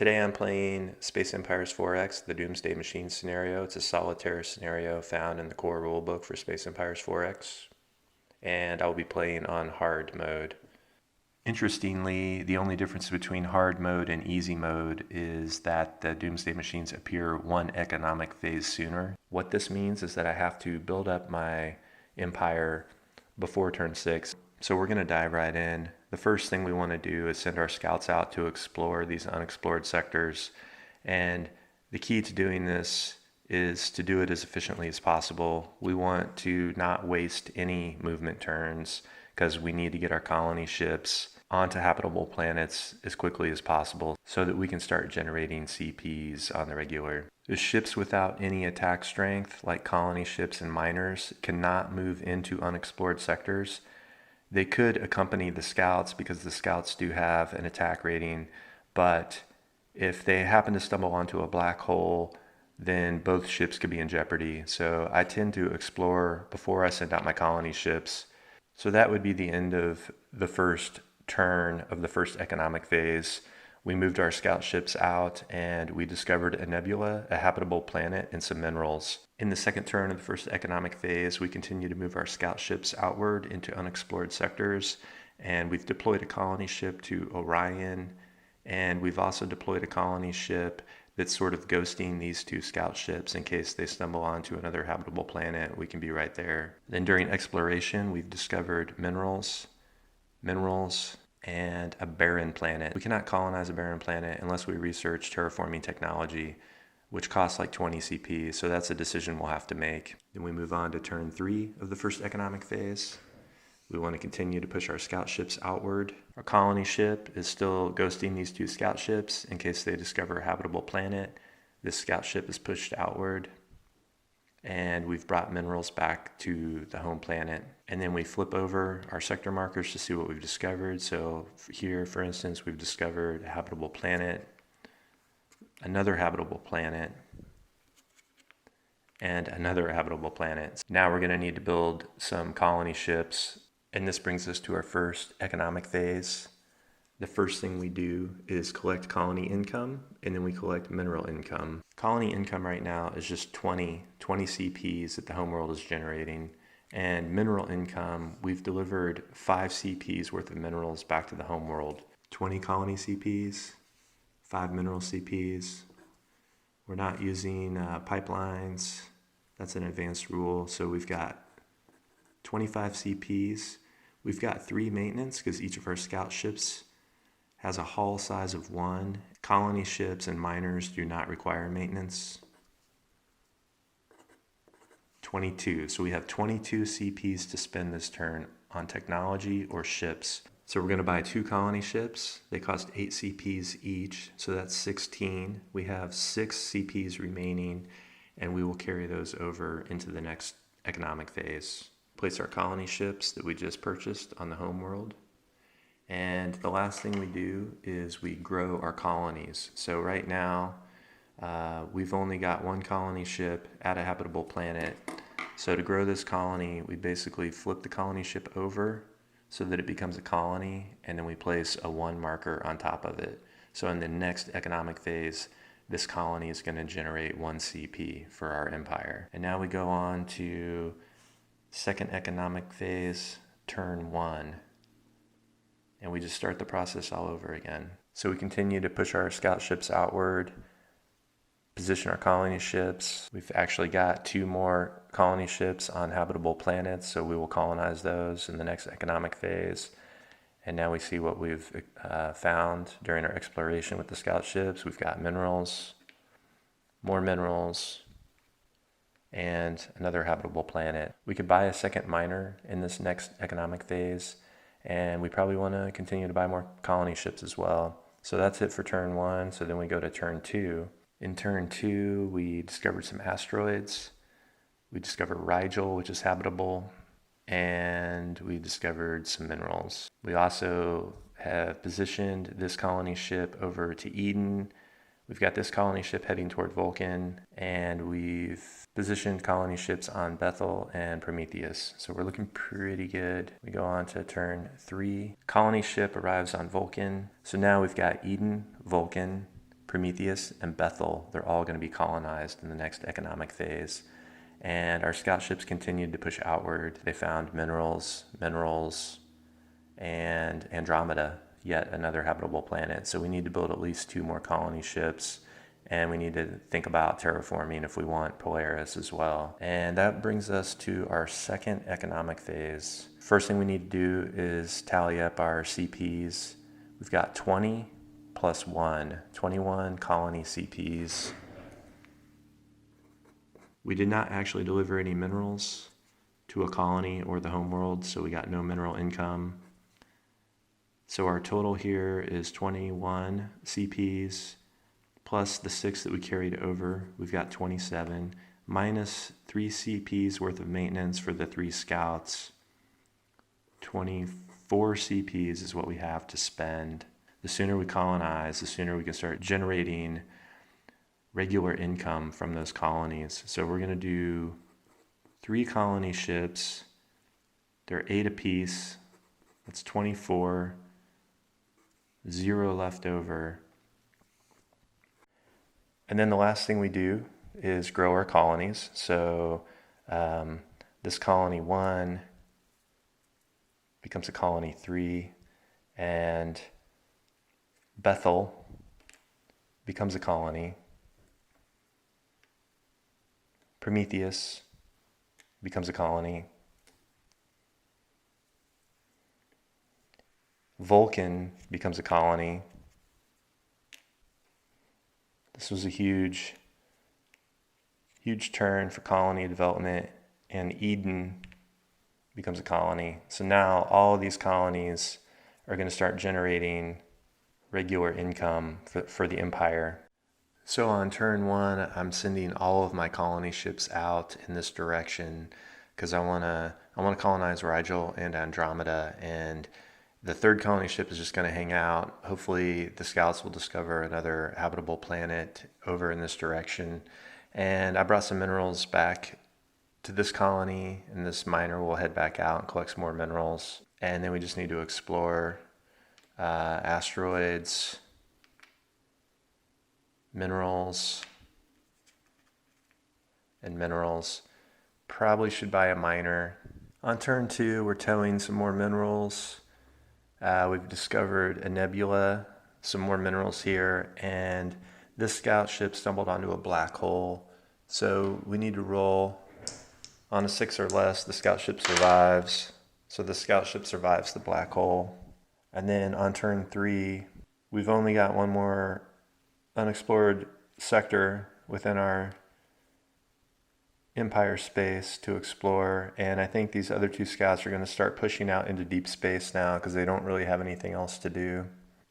Today I'm playing Space Empires 4X, the Doomsday Machine scenario. It's a solitaire scenario found in the core rulebook for Space Empires 4X, and I'll be playing on hard mode. Interestingly, the only difference between hard mode and easy mode is that the Doomsday Machines appear one economic phase sooner. What this means is that I have to build up my empire before turn 6. So we're going to dive right in. The first thing we want to do is send our scouts out to explore these unexplored sectors. And the key to doing this is to do it as efficiently as possible. We want to not waste any movement turns because we need to get our colony ships onto habitable planets as quickly as possible so that we can start generating CPs on the regular. The ships without any attack strength, like colony ships and miners, cannot move into unexplored sectors. They could accompany the scouts because the scouts do have an attack rating, but if they happen to stumble onto a black hole, then both ships could be in jeopardy. So I tend to explore before I send out my colony ships. So that would be the end of the first turn of the first economic phase. We moved our scout ships out and we discovered a nebula, a habitable planet, and some minerals. In the second turn of the first economic phase, we continue to move our scout ships outward into unexplored sectors, and we've deployed a colony ship to Orion, and we've also deployed a colony ship that's sort of ghosting these two scout ships in case they stumble onto another habitable planet. We can be right there. Then during exploration, we've discovered minerals, and a barren planet. We cannot colonize a barren planet unless we research terraforming technology, which costs like 20 CP, so that's a decision we'll have to make. Then we move on to turn 3 of the first economic phase. We want to continue to push our scout ships outward. Our colony ship is still ghosting these two scout ships in case they discover a habitable planet. This scout ship is pushed outward, and we've brought minerals back to the home planet. And then we flip over our sector markers to see what we've discovered. So here, for instance, we've discovered a habitable planet, another habitable planet, and another habitable planet. Now we're going to need to build some colony ships, and this brings us to our first economic phase. The first thing we do is collect colony income, and then we collect mineral income. Colony income right now is just 20 CPs that the homeworld is generating. And mineral income, we've delivered 5 CPs worth of minerals back to the homeworld. 20 colony CPs, 5 mineral CPs. We're not using pipelines. That's an advanced rule. So we've got 25 CPs. We've got 3 maintenance because each of our scout ships has a hull size of 1. Colony ships and miners do not require maintenance. 22. So we have 22 CPs to spend this turn on technology or ships. So we're going to buy 2 colony ships. They cost 8 CPs each, so that's 16. We have 6 CPs remaining, and we will carry those over into the next economic phase. Place our colony ships that we just purchased on the homeworld. And the last thing we do is we grow our colonies. So right now, we've only got 1 colony ship at a habitable planet. So to grow this colony, we basically flip the colony ship over so that it becomes a colony, and then we place a 1 marker on top of it. So in the next economic phase, this colony is going to generate 1 CP for our empire. And now we go on to second economic phase, turn 1. And we just start the process all over again. So we continue to push our scout ships outward, position our colony ships. We've actually got 2 more colony ships on habitable planets, so we will colonize those in the next economic phase. And now we see what we've found during our exploration with the scout ships. We've got minerals, more minerals, and another habitable planet. We could buy a second miner in this next economic phase, and we probably want to continue to buy more colony ships as well. So that's it for turn 1. So then we go to turn 2. In turn 2, we discovered some asteroids. We discovered Rigel, which is habitable, and we discovered some minerals. We also have positioned this colony ship over to Eden. We've got this colony ship heading toward Vulcan, and we've positioned colony ships on Bethel and Prometheus. So we're looking pretty good. We go on to turn 3. Colony ship arrives on Vulcan. So now we've got Eden, Vulcan, Prometheus, and Bethel, they're all going to be colonized in the next economic phase. And our scout ships continued to push outward. They found minerals, and Andromeda, yet another habitable planet. So we need to build at least 2 more colony ships, and we need to think about terraforming if we want Polaris as well. And that brings us to our second economic phase. First thing we need to do is tally up our CPs. We've got 20 plus 1, 21 colony CPs. We did not actually deliver any minerals to a colony or the homeworld, so we got no mineral income. So our total here is 21 CPs plus the 6 that we carried over. We've got 27 minus 3 CPs worth of maintenance for the 3 scouts. 24 CPs is what we have to spend. The sooner we colonize, the sooner we can start generating regular income from those colonies. So we're going to do 3 colony ships. They're 8 apiece. That's 24. 0 left over. And then the last thing we do is grow our colonies. So this colony 1 becomes a colony 3, and Bethel becomes a colony. Prometheus becomes a colony. Vulcan becomes a colony. This was a huge turn for colony development, and Eden becomes a colony. So now all of these colonies are going to start generating regular income for the Empire. So on turn 1, I'm sending all of my colony ships out in this direction because I want to colonize Rigel and Andromeda, and the 3rd colony ship is just going to hang out. Hopefully the scouts will discover another habitable planet over in this direction. And I brought some minerals back to this colony, and this miner will head back out and collect some more minerals. And then we just need to explore asteroids, minerals, and minerals. Probably should buy a miner. On turn 2, we're towing some more minerals. We've discovered a nebula, some more minerals here, and this scout ship stumbled onto a black hole. So we need to roll on a 6 or less. The scout ship survives. So the scout ship survives the black hole. And then on turn 3, we've only got 1 more unexplored sector within our Empire space to explore, and I think these other 2 scouts are going to start pushing out into deep space now because they don't really have anything else to do.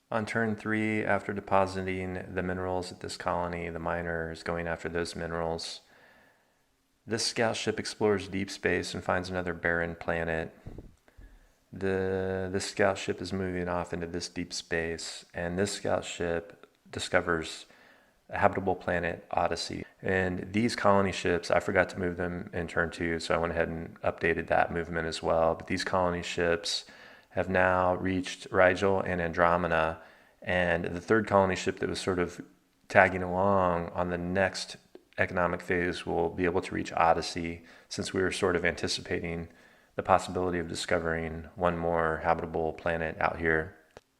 On turn 3, after depositing the minerals at this colony, the miner is going after those minerals. This scout ship explores deep space and finds another barren planet. This scout ship is moving off into this deep space, and this scout ship discovers a habitable planet, Odyssey. And these colony ships, I forgot to move them in turn 2, so I went ahead and updated that movement as well. But these colony ships have now reached Rigel and Andromeda, and the 3rd colony ship that was sort of tagging along on the next economic phase will be able to reach Odyssey, since we were sort of anticipating the possibility of discovering 1 more habitable planet out here.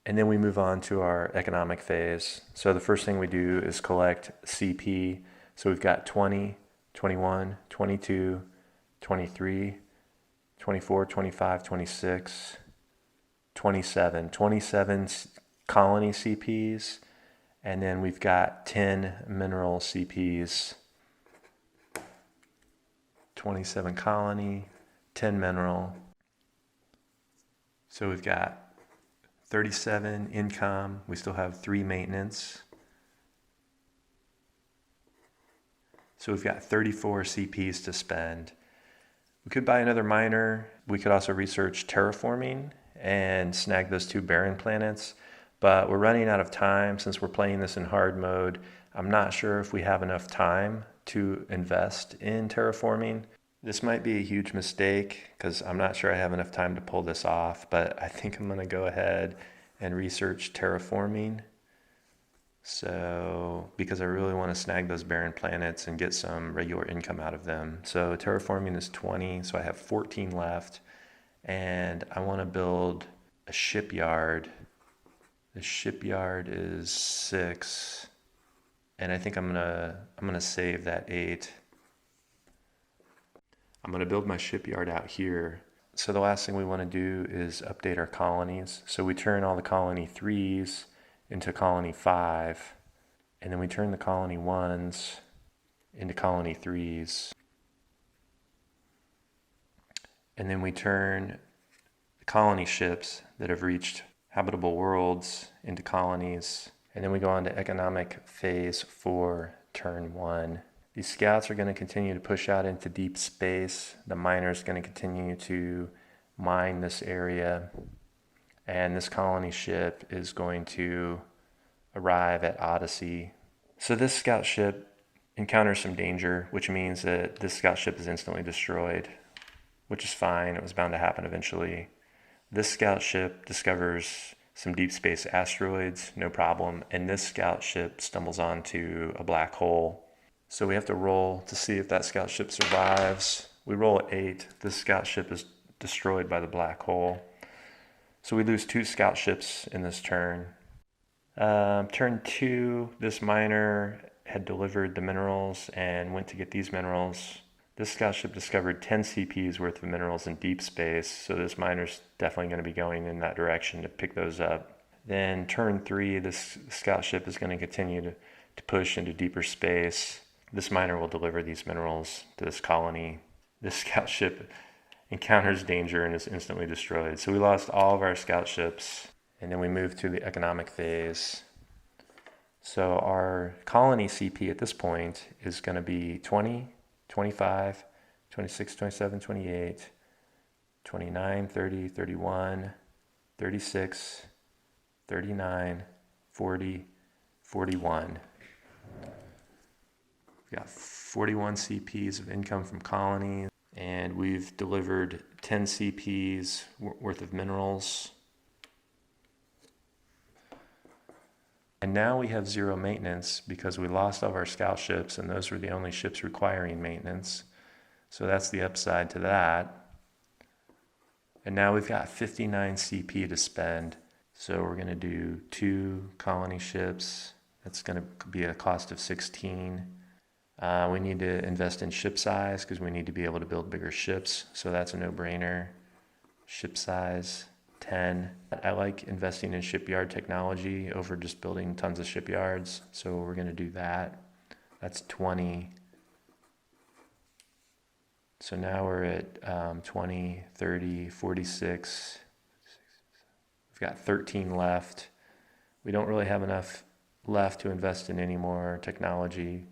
And then we move on to our economic phase. So the first thing we do is collect CP. So we've got 20, 21, 22, 23, 24, 25, 26, 27. 27 colony CPs. And then we've got 10 mineral CPs. 27 colony, 10 mineral. So we've got 37 income. We still have 3 maintenance. So we've got 34 CPs to spend. We could buy another miner. We could also research terraforming and snag those 2 barren planets. But we're running out of time since we're playing this in hard mode. I'm not sure if we have enough time to invest in terraforming. This might be a huge mistake because I'm not sure I have enough time to pull this off, but I think I'm going to go ahead and research terraforming. So, because I really want to snag those barren planets and get some regular income out of them. So, terraforming is 20, so I have 14 left. And I want to build a shipyard. The shipyard is 6. And I think I'm gonna save that 8. I'm gonna build my shipyard out here. So the last thing we want to do is update our colonies. So we turn all the colony 3s into colony 5, and then we turn the colony 1s into colony 3s. And then we turn the colony ships that have reached habitable worlds into colonies. And then we go on to economic phase 4, turn 1. These scouts are going to continue to push out into deep space. The miner's going to continue to mine this area. And this colony ship is going to arrive at Odyssey. So this scout ship encounters some danger, which means that this scout ship is instantly destroyed, which is fine. It was bound to happen eventually. This scout ship discovers some deep space asteroids, no problem. And this scout ship stumbles onto a black hole. So we have to roll to see if that scout ship survives. We roll at 8. This scout ship is destroyed by the black hole. So we lose 2 scout ships in this turn. Turn 2, this miner had delivered the minerals and went to get these minerals. This scout ship discovered 10 CPs worth of minerals in deep space, so this miner's definitely going to be going in that direction to pick those up. Then turn 3, this scout ship is going to continue to push into deeper space. This miner will deliver these minerals to this colony. This scout ship encounters danger and is instantly destroyed. So we lost all of our scout ships, and then we move to the economic phase. So our colony CP at this point is going to be 20, 25, 26, 27, 28, 29, 30, 31, 36, 39, 40, 41. We've got 41 CPs of income from colonies, and we've delivered 10 CPs worth of minerals. And now we have 0 maintenance because we lost all of our scout ships, and those were the only ships requiring maintenance. So that's the upside to that. And now we've got 59 CP to spend. So we're going to do 2 colony ships. That's going to be a cost of 16. We need to invest in ship size because we need to be able to build bigger ships. So that's a no-brainer. Ship size, 10. I like investing in shipyard technology over just building tons of shipyards. So we're going to do that. That's 20. So now we're at 20, 30, 46. We've got 13 left. We don't really have enough left to invest in any more technology.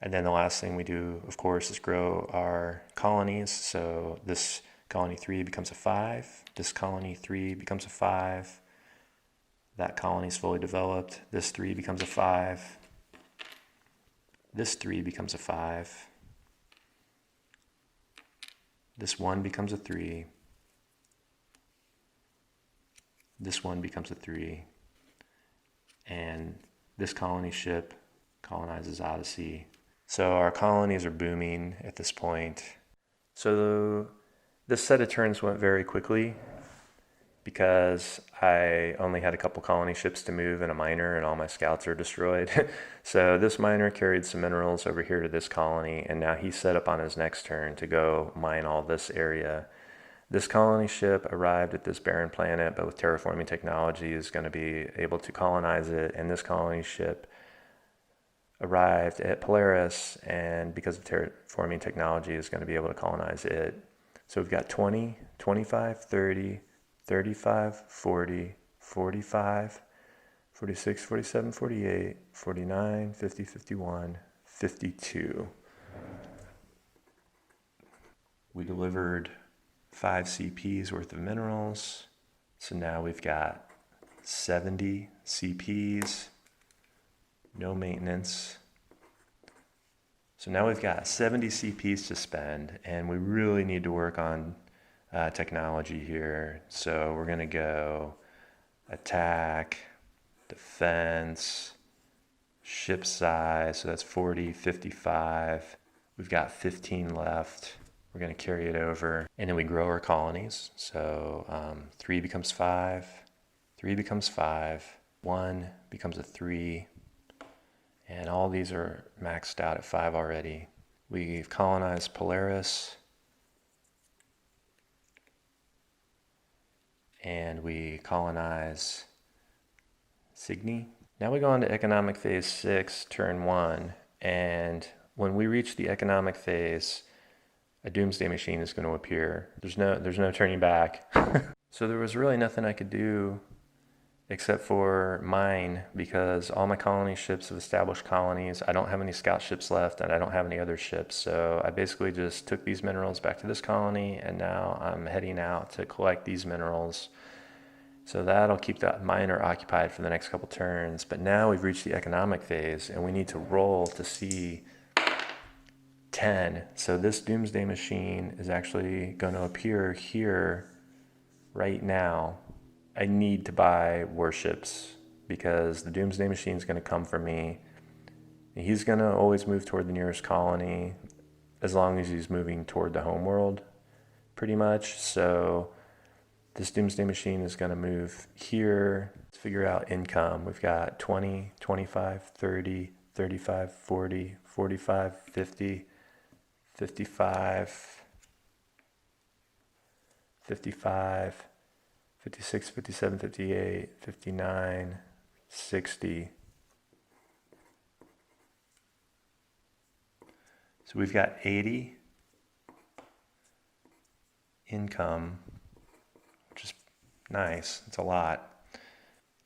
And then the last thing we do, of course, is grow our colonies. So this colony 3 becomes a 5. This colony 3 becomes a 5. That colony is fully developed. This 3 becomes a 5. This 3 becomes a 5. This 1 becomes a 3. This 1 becomes a 3. And this colony ship colonizes Odyssey. So our colonies are booming at this point. So this set of turns went very quickly because I only had a couple colony ships to move and a miner, and all my scouts are destroyed. So this miner carried some minerals over here to this colony, and now he's set up on his next turn to go mine all this area. This colony ship arrived at this barren planet, but with terraforming technology is going to be able to colonize it, and this colony ship arrived at Polaris, and because of terraforming technology is going to be able to colonize it. So we've got 20, 25, 30, 35, 40, 45, 46, 47, 48, 49, 50, 51, 52. We delivered 5 CPs worth of minerals. So now we've got 70 CPs, no maintenance. So now we've got 70 CPs to spend, and we really need to work on technology here. So we're going to go attack, defense, ship size, so that's 40, 55. We've got 15 left. We're going to carry it over, and then we grow our colonies. So 3 becomes 5, 3 becomes 5, 1 becomes a 3, and all these are maxed out at 5 already. We've colonized Polaris, and we colonize Cygni. Now we go on to economic phase 6, turn 1, and when we reach the economic phase, a Doomsday Machine is going to appear. There's no turning back. So there was really nothing I could do except for mine, because all my colony ships have established colonies. I don't have any scout ships left, and I don't have any other ships. So I basically just took these minerals back to this colony, and now I'm heading out to collect these minerals. So that'll keep that miner occupied for the next couple turns. But now we've reached the economic phase, and we need to roll to see 10. So this Doomsday Machine is actually going to appear here right now. I need to buy warships because the Doomsday Machine is going to come for me. He's going to always move toward the nearest colony as long as he's moving toward the homeworld, pretty much. So this Doomsday Machine is going to move here. Let's figure out income. We've got 20, 25, 30, 35, 40, 45, 50, 55, 55, 56, 57, 58, 59, 60. So we've got 80 income, which is nice. It's a lot.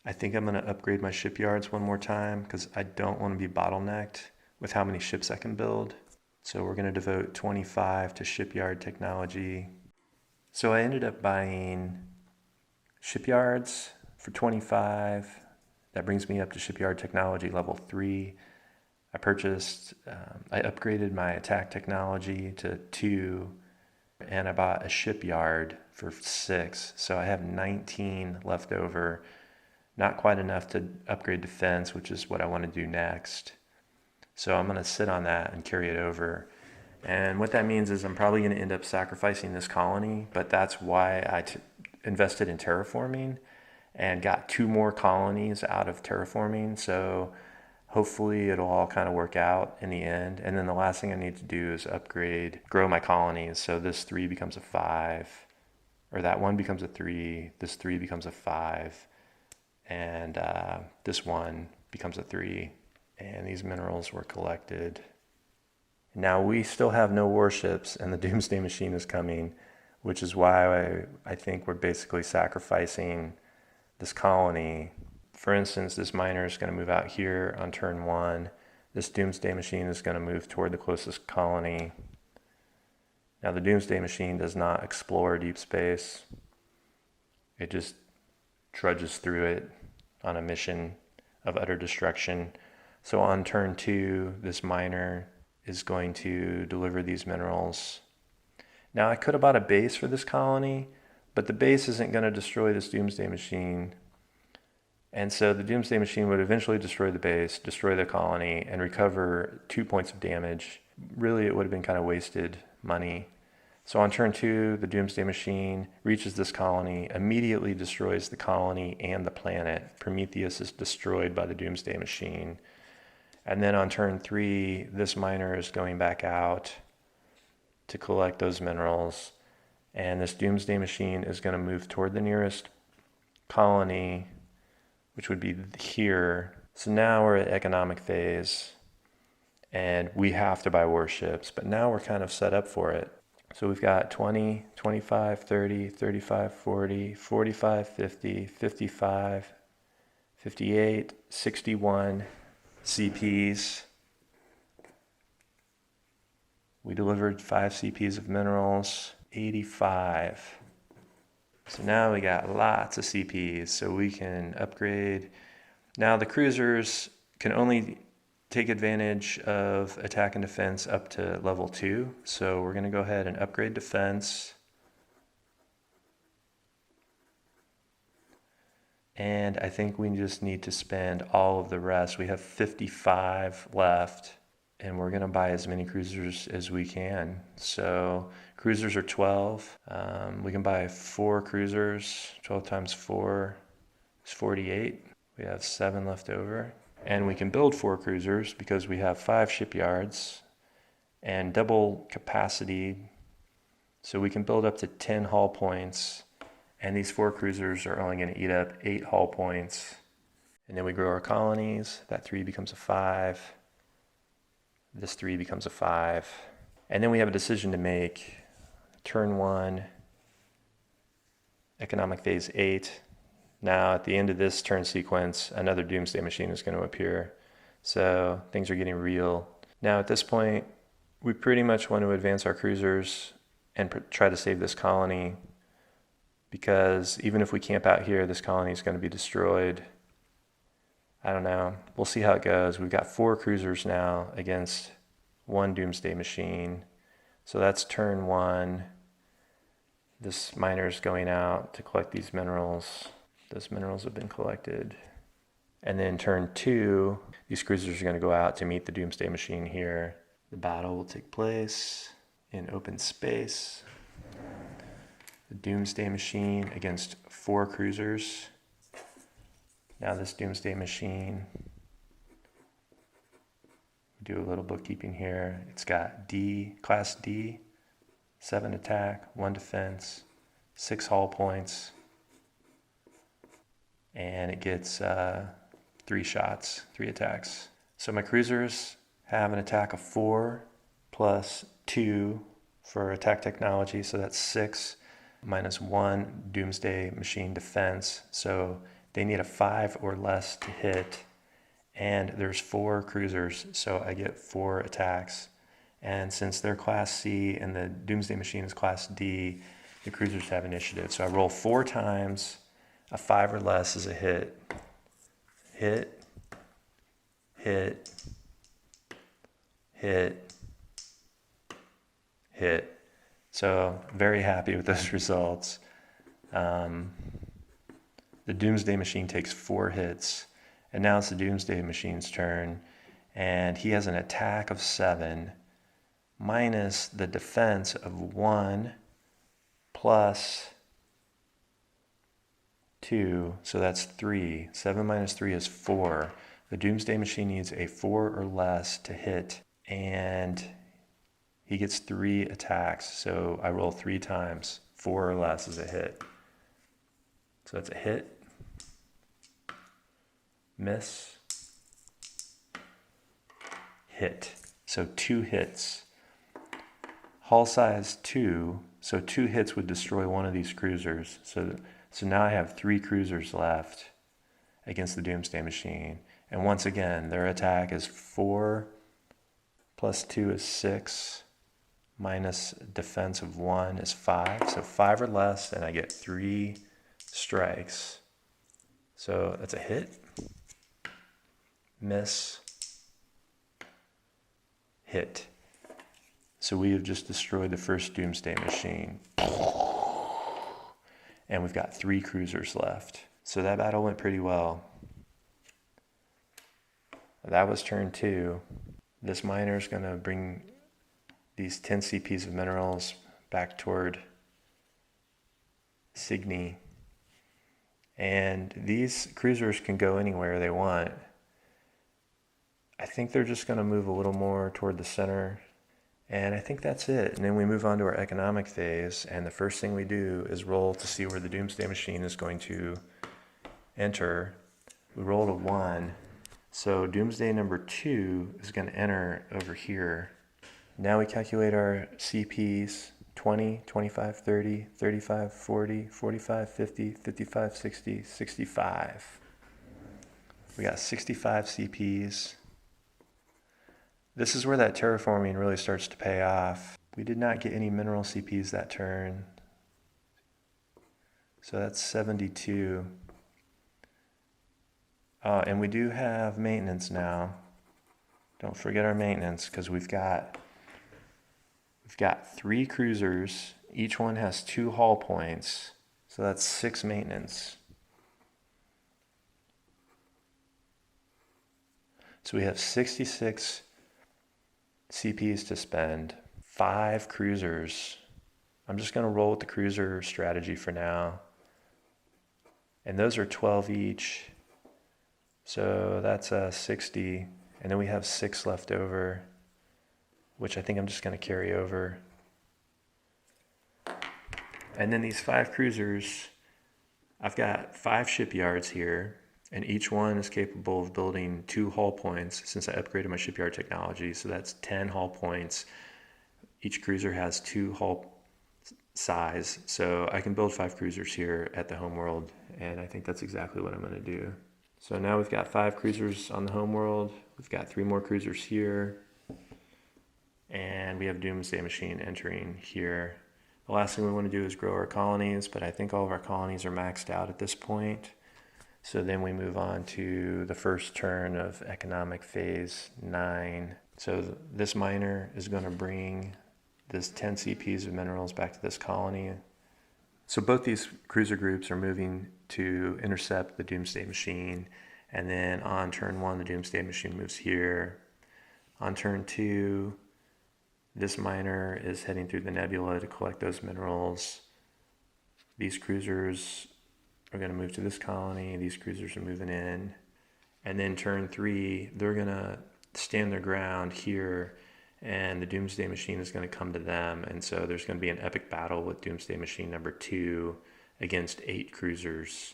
I think I'm going to upgrade my shipyards one more time because I don't want to be bottlenecked with how many ships I can build. So we're going to devote 25 to shipyard technology. So I ended up buying shipyards for 25. That brings me up to shipyard technology level 3. I upgraded my attack technology to 2, and I bought a shipyard for 6. So I have 19 left over. Not quite enough to upgrade defense, which is what I want to do next. So I'm going to sit on that and carry it over. And what that means is I'm probably going to end up sacrificing this colony, but that's why I invested in terraforming and got 2 more colonies out of terraforming. So hopefully it'll all kind of work out in the end. And then the last thing I need to do is grow my colonies. So this 3 becomes a 5, or that 1 becomes a 3, this 3 becomes a 5, and this 1 becomes a 3. And these minerals were collected. Now we still have no warships, and the Doomsday Machine is coming, which is why I think we're basically sacrificing this colony. For instance, this miner is going to move out here on turn 1. This Doomsday Machine is going to move toward the closest colony. Now the Doomsday Machine does not explore deep space. It just trudges through it on a mission of utter destruction. So on turn 2, this miner is going to deliver these minerals. Now I could have bought a base for this colony, but the base isn't going to destroy this Doomsday Machine. And so the Doomsday Machine would eventually destroy the base, destroy the colony, and recover 2 points of damage. Really, it would have been kind of wasted money. So on turn 2, the Doomsday Machine reaches this colony, immediately destroys the colony and the planet. Prometheus is destroyed by the Doomsday Machine. And then on turn 3, this miner is going back out to collect those minerals. And this Doomsday Machine is going to move toward the nearest colony, which would be here. So now we're at economic phase, and we have to buy warships, but now we're kind of set up for it. So we've got 20, 25, 30, 35, 40, 45, 50, 55, 58, 61 CPs. We delivered 5 CPs of minerals, 85. So now we got lots of CPs, so we can upgrade. Now the cruisers can only take advantage of attack and defense up to level 2. So we're going to go ahead and upgrade defense. And I think we just need to spend all of the rest. We have 55 left, and we're gonna buy as many cruisers as we can. So cruisers are 12. We can buy 4 cruisers. 12 times 4 is 48. We have 7 left over. And we can build 4 cruisers because we have 5 shipyards and double capacity. So we can build up to 10 hull points. And these 4 cruisers are only going to eat up 8 hull points. And then we grow our colonies. That 3 becomes a 5. This 3 becomes a 5. And then we have a decision to make. Turn 1, economic phase 8. Now at the end of this turn sequence, another Doomsday Machine is going to appear. So things are getting real. Now at this point, we pretty much want to advance our cruisers and try to save this colony, because even if we camp out here, this colony is going to be destroyed. I don't know. We'll see how it goes. We've got 4 cruisers now against 1 Doomsday Machine. So that's turn 1. This miner's going out to collect these minerals. Those minerals have been collected. And then turn 2, these cruisers are going to go out to meet the Doomsday Machine here. The battle will take place in open space. The Doomsday Machine against 4 cruisers. Now this Doomsday Machine, do a little bookkeeping here. It's got D, Class D, 7 attack, 1 defense, 6 hull points, and it gets 3 shots, 3 attacks. So my cruisers have an attack of 4 plus 2 for attack technology, so that's 6 minus 1 Doomsday Machine defense. So they need a 5 or less to hit, and there's 4 cruisers, so I get 4 attacks. And since they're Class C and the Doomsday Machine is Class D, the cruisers have initiative. So I roll 4 times, a 5 or less is a hit. Hit, hit, hit, hit. So very happy with those results. The Doomsday Machine takes 4 hits, and now it's the Doomsday Machine's turn, and he has an attack of 7 minus the defense of 1 plus 2, so that's 3. 7 minus 3 is 4. The Doomsday Machine needs a 4 or less to hit, and he gets 3 attacks, so I roll 3 times. 4 or less is a hit. So that's a hit, miss, hit. So 2 hits. Hull size 2, so 2 hits would destroy one of these cruisers. So now I have 3 cruisers left against the Doomsday Machine. And once again, their attack is 4 plus 2 is 6. Minus defense of 1 is 5. So 5 or less, and I get 3 strikes. So that's a hit, miss, hit. So we have just destroyed the first Doomsday Machine. And we've got 3 cruisers left. So that battle went pretty well. That was turn 2. This miner is going to bring these 10 CPs of minerals back toward Signy. And these cruisers can go anywhere they want. I think they're just going to move a little more toward the center. And I think that's it. And then we move on to our economic phase. And the first thing we do is roll to see where the Doomsday Machine is going to enter. We rolled a 1. So Doomsday number 2 is going to enter over here. Now we calculate our CPs, 20, 25, 30, 35, 40, 45, 50, 55, 60, 65. We got 65 CPs. This is where that terraforming really starts to pay off. We did not get any mineral CPs that turn. So that's 72. And we do have maintenance now. Don't forget our maintenance, because we've got 3 cruisers. Each one has 2 hull points. So that's 6 maintenance. So we have 66 CPs to spend, 5 cruisers. I'm just going to roll with the cruiser strategy for now. And those are 12 each. So that's 60. And then we have 6 left over, which I think I'm just going to carry over. And then these 5 cruisers, I've got 5 shipyards here, and each one is capable of building 2 hull points since I upgraded my shipyard technology. So that's 10 hull points. Each cruiser has 2 hull size. So I can build 5 cruisers here at the homeworld, and I think that's exactly what I'm going to do. So now we've got 5 cruisers on the homeworld. We've got 3 more cruisers here. And we have Doomsday Machine entering here. The last thing we want to do is grow our colonies, but I think all of our colonies are maxed out at this point. So then we move on to the first turn of economic phase 9. So this miner is going to bring this 10 CPs of minerals back to this colony. So both these cruiser groups are moving to intercept the Doomsday Machine. And then on turn 1, the Doomsday Machine moves here. On turn 2, this miner is heading through the nebula to collect those minerals. These cruisers are going to move to this colony. These cruisers are moving in. And then turn 3, they're going to stand their ground here, and the Doomsday Machine is going to come to them. And so there's going to be an epic battle with Doomsday Machine number 2 against 8 cruisers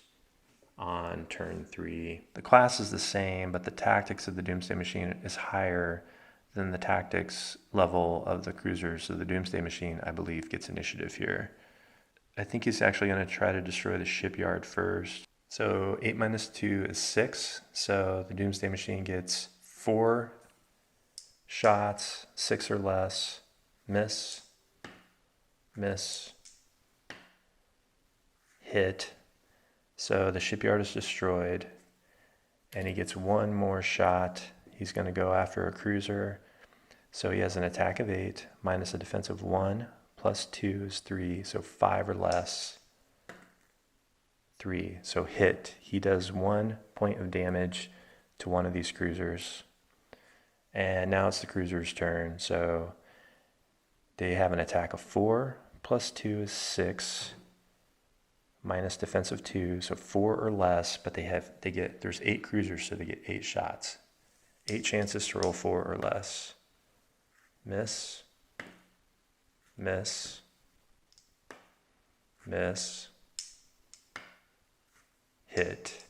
on turn 3. The class is the same, but the tactics of the Doomsday Machine is higher than the tactics level of the cruisers. So the Doomsday Machine, I believe, gets initiative here. I think he's actually going to try to destroy the shipyard first. So 8 minus 2 is 6. So the Doomsday Machine gets 4 shots, 6 or less. Miss, miss, hit. So the shipyard is destroyed, and he gets 1 more shot. He's going to go after a cruiser. So he has an attack of 8 minus a defense of 1 plus 2 is 3. So 5 or less, 3. So hit. He does 1 point of damage to one of these cruisers. And now it's the cruiser's turn. So they have an attack of 4 plus 2 is 6 minus defense of 2. So 4 or less, but there's 8 cruisers, so they get 8 shots. 8 chances to roll 4 or less. Miss, miss, miss, hit.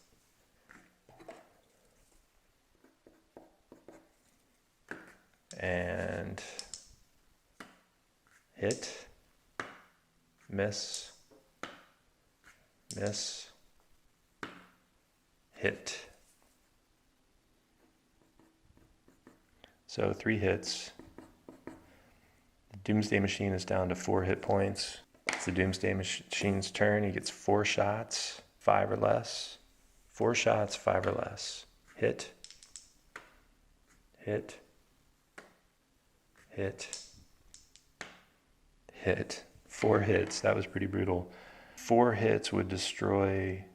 And hit, miss, miss, hit. So 3 hits. The Doomsday Machine is down to 4 hit points. It's the Doomsday Machine's turn. He gets 4 shots, 5 or less. 4 shots, 5 or less. Hit, hit, hit, hit. 4 hits. That was pretty brutal. 4 hits would destroy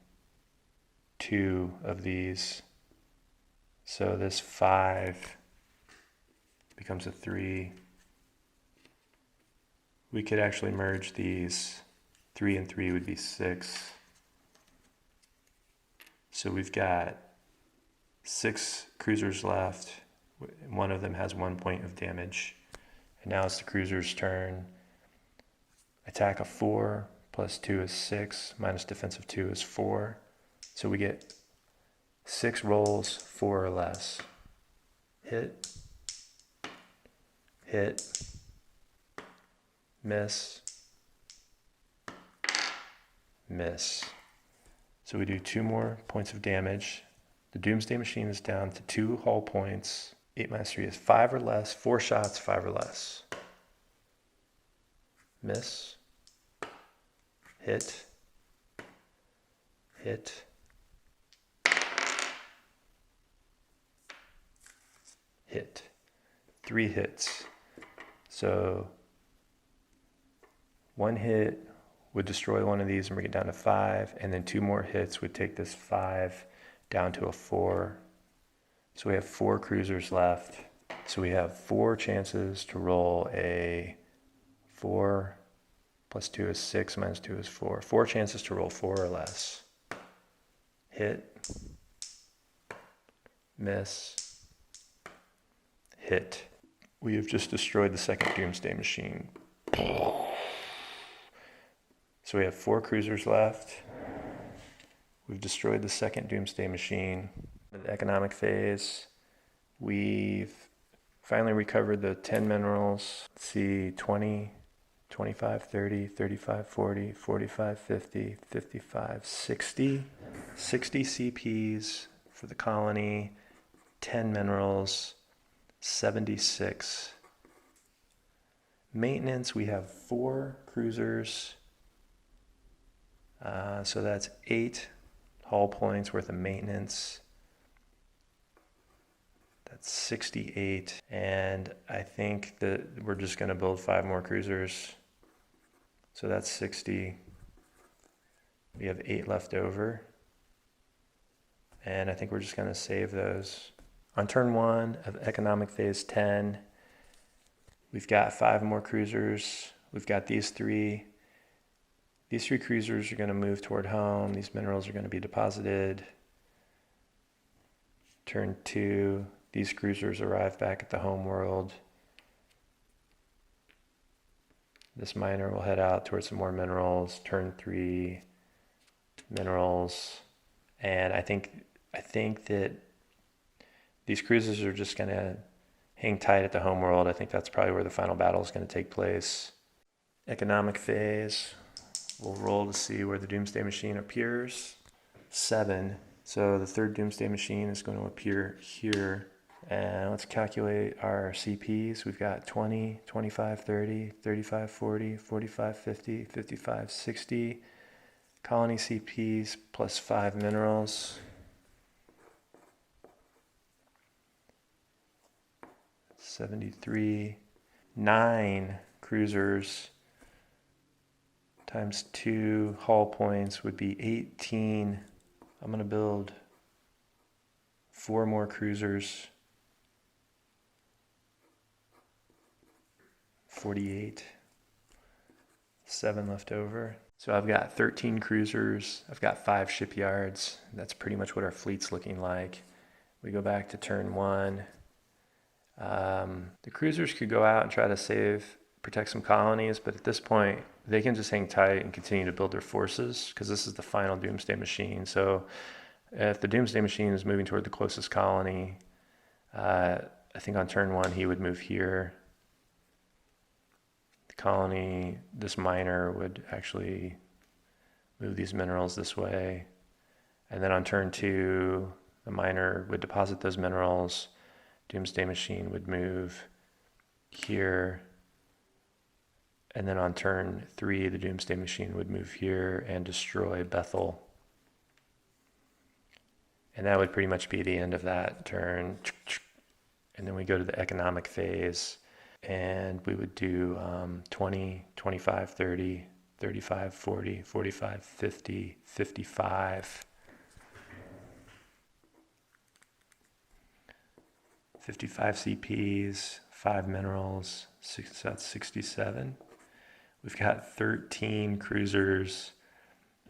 2 of these. So this 5 becomes a 3. We could actually merge these. 3 and 3 would be 6. So we've got 6 cruisers left. One of them has 1 point of damage. And now it's the cruiser's turn. Attack of 4 plus 2 is 6, minus defense of 2 is 4. So we get 6 rolls, 4 or less. Hit, hit, miss, miss. So we do 2 more points of damage. The Doomsday Machine is down to 2 hull points. 8 minus 3 is 5 or less. 4 shots, 5 or less. Miss, hit, hit, hit. 3 hits. So 1 hit would destroy one of these and bring it down to 5, and then 2 more hits would take this 5 down to a 4. So we have 4 cruisers left. So we have 4 chances to roll a 4 plus 2 is 6, minus 2 is 4. 4 chances to roll 4 or less. Hit, miss, hit. We have just destroyed the second Doomsday Machine. So we have 4 cruisers left. We've destroyed the second Doomsday Machine. The economic phase, we've finally recovered the 10 minerals. Let's see, 20, 25, 30, 35, 40, 45, 50, 55, 60. 60 CPs for the colony, 10 minerals, 76. Maintenance, we have 4 cruisers. So that's 8 hull points worth of maintenance. That's 68. And I think that we're just going to build 5 more cruisers. So that's 60. We have 8 left over. And I think we're just going to save those. On turn 1 of economic phase 10, we've got 5 more cruisers. We've got these 3. These 3 cruisers are going to move toward home. These minerals are going to be deposited. Turn 2, these cruisers arrive back at the home world. This miner will head out towards some more minerals. Turn 3, minerals. And I think that these cruisers are just going to hang tight at the home world. I think that's probably where the final battle is going to take place. Economic phase. We'll roll to see where the Doomsday Machine appears. 7. So the third Doomsday Machine is going to appear here. And let's calculate our CPs. We've got 20, 25, 30, 35, 40, 45, 50, 55, 60. Colony CPs plus 5 minerals. 73. 9 cruisers times 2 hull points would be 18. I'm going to build 4 more cruisers. 48. 7 left over. So I've got 13 cruisers. I've got 5 shipyards. That's pretty much what our fleet's looking like. We go back to turn 1. The cruisers could go out and try to protect some colonies, but at this point, they can just hang tight and continue to build their forces because this is the final Doomsday Machine. So if the Doomsday Machine is moving toward the closest colony, I think on turn 1 he would move here. The colony, this miner would actually move these minerals this way. And then on turn 2, the miner would deposit those minerals. Doomsday Machine would move here. And then on turn 3, the Doomsday Machine would move here and destroy Bethel. And that would pretty much be the end of that turn. And then we go to the economic phase, and we would do 20, 25, 30, 35, 40, 45, 50, 55. 55 CPs, 5 minerals, that's 67. We've got 13 cruisers,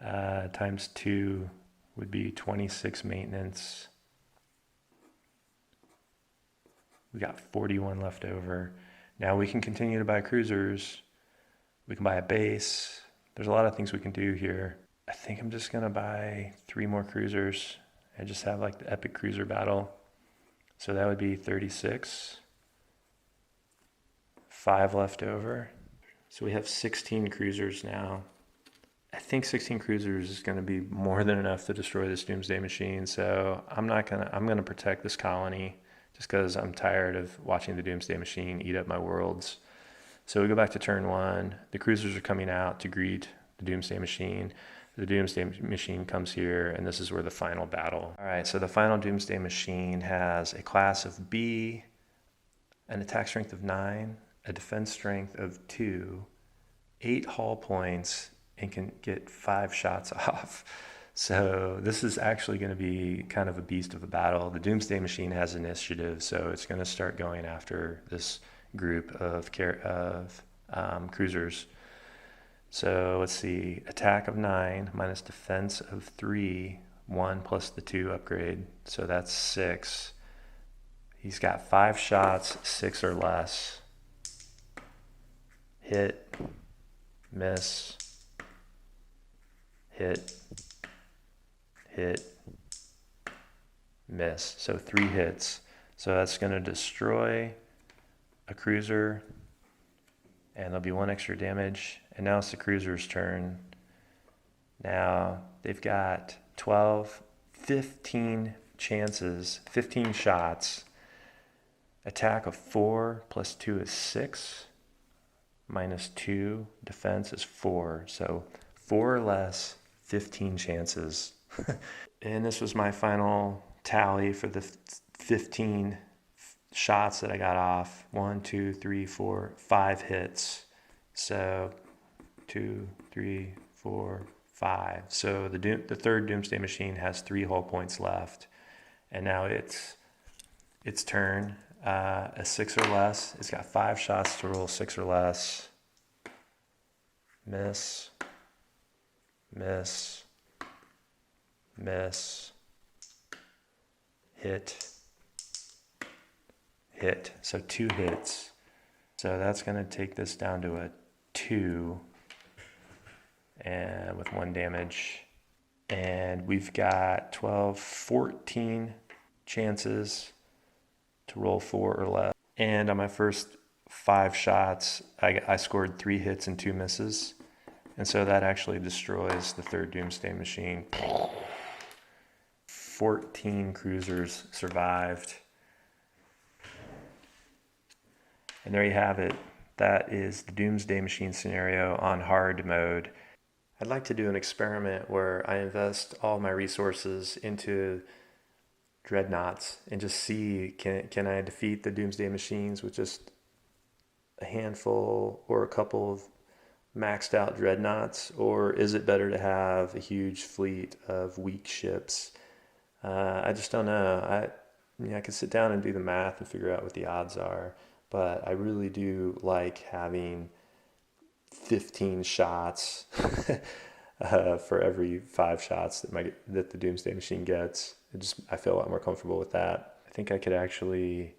times 2 would be 26 maintenance. We got 41 left over. Now we can continue to buy cruisers. We can buy a base. There's a lot of things we can do here. I think I'm just gonna buy 3 more cruisers and just have like the epic cruiser battle. So that would be 36. 5 left over. So we have 16 cruisers now. I think 16 cruisers is going to be more than enough to destroy this Doomsday Machine. So I'm going to protect this colony just because I'm tired of watching the Doomsday Machine eat up my worlds. So we go back to turn 1. The cruisers are coming out to greet the Doomsday Machine. The Doomsday Machine comes here, and this is where the final battle. All right, so the final Doomsday Machine has a class of B, an attack strength of 9, a defense strength of 2, 8 hull points, and can get 5 shots off. So this is actually going to be kind of a beast of a battle. The Doomsday Machine has initiative, so it's going to start going after this group of cruisers. So let's see, attack of 9 minus defense of 3, 1 plus the 2 upgrade, so that's 6. He's got 5 shots, 6 or less. Hit, miss, hit, hit, miss. So 3 hits. So that's going to destroy a cruiser, and there'll be 1 extra damage. And now it's the cruiser's turn. Now they've got 12, 15 chances, 15 shots. Attack of 4 plus 2 is 6. Minus 2, defense is 4. So 4 or less, 15 chances. And this was my final tally for the 15 shots that I got off. 1, 2, 3, 4, 5 hits. So 2, 3, 4, 5. So the third Doomsday Machine has 3 hull points left. And now it's turn. A 6 or less. It's got 5 shots to roll 6 or less. Miss, miss, miss, hit, hit. So 2 hits. So that's going to take this down to a 2, and with 1 damage. And we've got 12, 14 chances to roll 4 or less. And on my first 5 shots, I scored 3 hits and 2 misses. And so that actually destroys the third Doomsday Machine. 14 cruisers survived. And there you have it. That is the Doomsday Machine scenario on hard mode. I'd like to do an experiment where I invest all my resources into dreadnoughts and just see, can I defeat the Doomsday Machines with just a handful or a couple of maxed out dreadnoughts, or is it better to have a huge fleet of weak ships? I just don't know. I could sit down and do the math and figure out what the odds are, but I really do like having 15 shots for every 5 shots that the Doomsday Machine gets. I feel a lot more comfortable with that. I think I could actually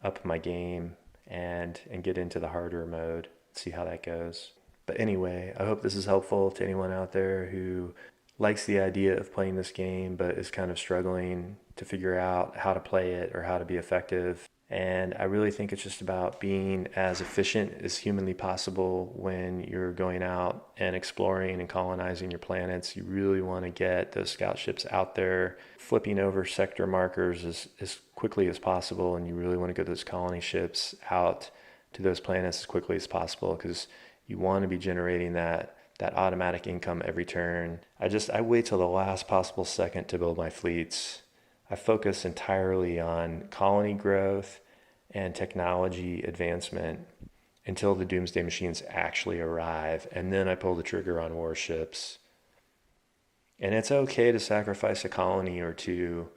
up my game and get into the harder mode, see how that goes. But anyway, I hope this is helpful to anyone out there who likes the idea of playing this game but is kind of struggling to figure out how to play it or how to be effective. And I really think it's just about being as efficient as humanly possible when you're going out and exploring and colonizing your planets. You really want to get those scout ships out there, flipping over sector markers as quickly as possible. And you really want to get those colony ships out to those planets as quickly as possible, because you want to be generating that automatic income every turn. I wait till the last possible second to build my fleets. I focus entirely on colony growth and technology advancement until the Doomsday Machines actually arrive, and then I pull the trigger on warships. And it's okay to sacrifice a colony or 2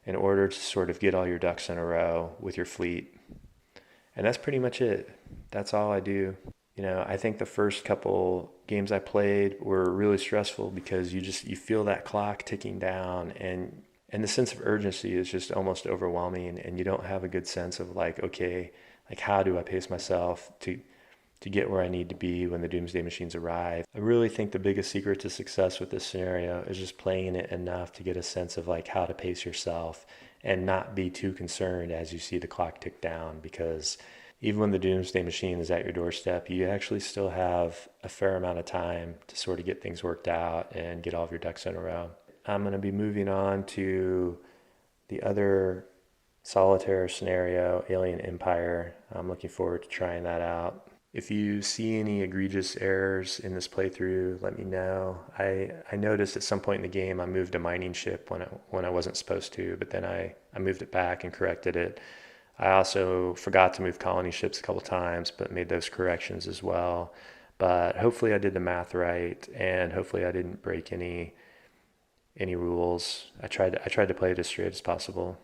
in order to sort of get all your ducks in a row with your fleet. And that's pretty much it. That's all I do. I think the first couple games I played were really stressful because you feel that clock ticking down, and the sense of urgency is just almost overwhelming, and you don't have a good sense of how do I pace myself to get where I need to be when the Doomsday Machines arrive. I really think the biggest secret to success with this scenario is just playing it enough to get a sense of how to pace yourself and not be too concerned as you see the clock tick down, because even when the Doomsday Machine is at your doorstep, you actually still have a fair amount of time to sort of get things worked out and get all of your ducks in a row. I'm going to be moving on to the other solitaire scenario, Alien Empire. I'm looking forward to trying that out. If you see any egregious errors in this playthrough, let me know. I noticed at some point in the game I moved a mining ship when I wasn't supposed to, but then I moved it back and corrected it. I also forgot to move colony ships a couple times, but made those corrections as well. But hopefully I did the math right, and hopefully I didn't break any any rules. I tried to play it as straight as possible.